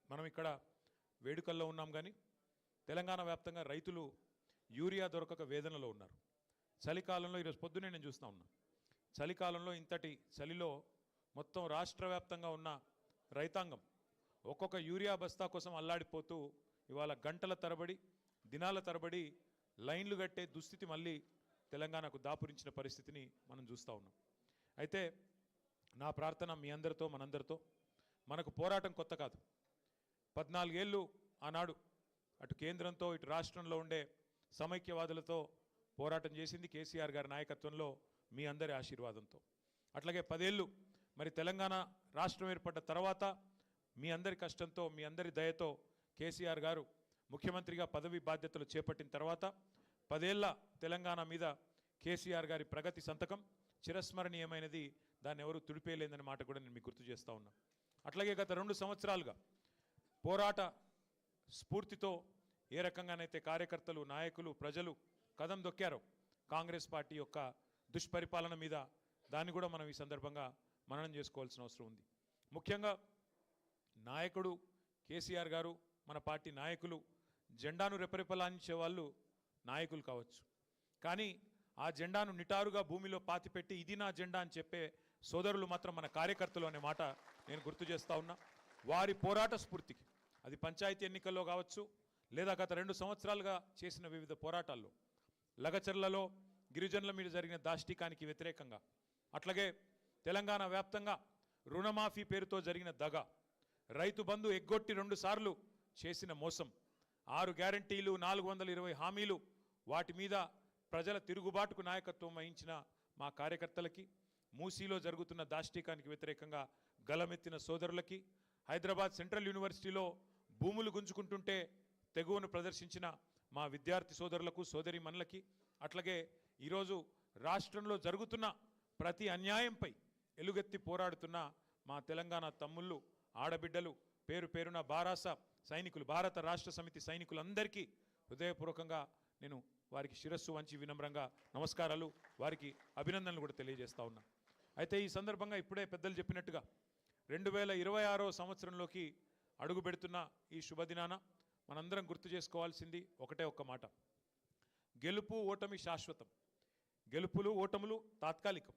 మనం ఇక్కడ వేడుకల్లో ఉన్నాం కానీ తెలంగాణ వ్యాప్తంగా రైతులు యూరియా దొరకక వేదనలో ఉన్నారు. చలికాలంలో ఈరోజు పొద్దునే నేను చూస్తూ ఉన్నా, చలికాలంలో ఇంతటి చలిలో మొత్తం రాష్ట్ర వ్యాప్తంగా ఉన్న రైతాంగం ఒక్కొక్క యూరియా బస్తా కోసం అల్లాడిపోతూ ఇవాళ గంటల తరబడి దినాల తరబడి లైన్లు కట్టే దుస్థితి మళ్ళీ తెలంగాణకు దాపురించిన పరిస్థితిని మనం చూస్తూ ఉన్నాం. అయితే నా ప్రార్థన మీ అందరితో మనందరితో, మనకు పోరాటం కొత్త కాదు. 14 ఏళ్ళు ఆనాడు అటు కేంద్రంతో ఇటు రాష్ట్రంలో ఉండే సమైక్యవాదులతో పోరాటం చేసింది కేసీఆర్ గారి నాయకత్వంలో, మీ అందరి ఆశీర్వాదంతో. అట్లాగే 10 ఏళ్ళు మరి తెలంగాణ రాష్ట్రం ఏర్పడ్డ తర్వాత మీ అందరి కష్టంతో, మీ అందరి దయతో కేసీఆర్ గారు ముఖ్యమంత్రిగా పదవి బాధ్యతలు చేపట్టిన తర్వాత 10 ఏళ్ల తెలంగాణ మీద కేసీఆర్ గారి ప్రగతి సంతకం చిరస్మరణీయమైనది, దాన్ని ఎవరు తుడిపేయలేదనే మాట కూడా నేను మీకు గుర్తు చేస్తూ ఉన్నా. అట్లాగే గత 2 సంవత్సరాలుగా పోరాట స్ఫూర్తితో ఏ రకంగానైతే కార్యకర్తలు, నాయకులు, ప్రజలు కదం దొక్కారో కాంగ్రెస్ పార్టీ యొక్క దుష్పరిపాలన మీద, దాన్ని కూడా మనం ఈ సందర్భంగా మననం చేసుకోవాల్సిన అవసరం ఉంది. ముఖ్యంగా నాయకుడు కేసీఆర్ గారు, మన పార్టీ నాయకులు జెండాను రెపరెపలాంచే వాళ్ళు నాయకులు కావచ్చు, కానీ ఆ జెండాను నిటారుగా భూమిలో పాతిపెట్టి ఇది నా జెండా అని చెప్పే సోదరులు మాత్రం మన కార్యకర్తలు అనే మాట నేను గుర్తు చేస్తూ ఉన్నా. వారి పోరాట స్ఫూర్తికి, అది పంచాయతీ ఎన్నికల్లో కావచ్చు, లేదా గత 2 సంవత్సరాలుగా చేసిన వివిధ పోరాటాల్లో, లగచర్లలో గిరిజనుల మీద జరిగిన దాష్టికానికి వ్యతిరేకంగా, అట్లాగే తెలంగాణ వ్యాప్తంగా రుణమాఫీ పేరుతో జరిగిన దగ, రైతు బంధు ఎగ్గొట్టి 2 సార్లు చేసిన మోసం, 6 గ్యారంటీలు, 420 హామీలు, వాటి మీద ప్రజల తిరుగుబాటుకు నాయకత్వం వహించిన మా కార్యకర్తలకి, మూసీలో జరుగుతున్న దాష్టికానికి వ్యతిరేకంగా గలమెత్తిన సోదరులకి, హైదరాబాద్ సెంట్రల్ యూనివర్సిటీలో భూములు గుంజుకుంటుంటే తెగువను ప్రదర్శించిన మా విద్యార్థి సోదరులకు, సోదరీమణులకి, అట్లాగే ఈరోజు రాష్ట్రంలో జరుగుతున్న ప్రతి అన్యాయంపై ఎలుగెత్తి పోరాడుతున్న మా తెలంగాణ తమ్ముళ్ళు, ఆడబిడ్డలు, పేరు పేరున బారాస సైనికులు, భారత రాష్ట్ర సమితి సైనికులందరికీ హృదయపూర్వకంగా నేను వారికి శిరస్సు వంచి వినమ్రంగా నమస్కారాలు, వారికి అభినందనలు కూడా తెలియజేస్తా ఉన్నా. అయితే ఈ సందర్భంగా ఇప్పుడే పెద్దలు చెప్పినట్టుగా 2026వ సంవత్సరంలోకి అడుగు పెడుతున్న ఈ శుభదినాన మనందరం గుర్తు చేసుకోవాల్సింది ఒకటే ఒక్క మాట: గెలుపు ఓటమి శాశ్వతం, గెలుపులు ఓటములు తాత్కాలికం.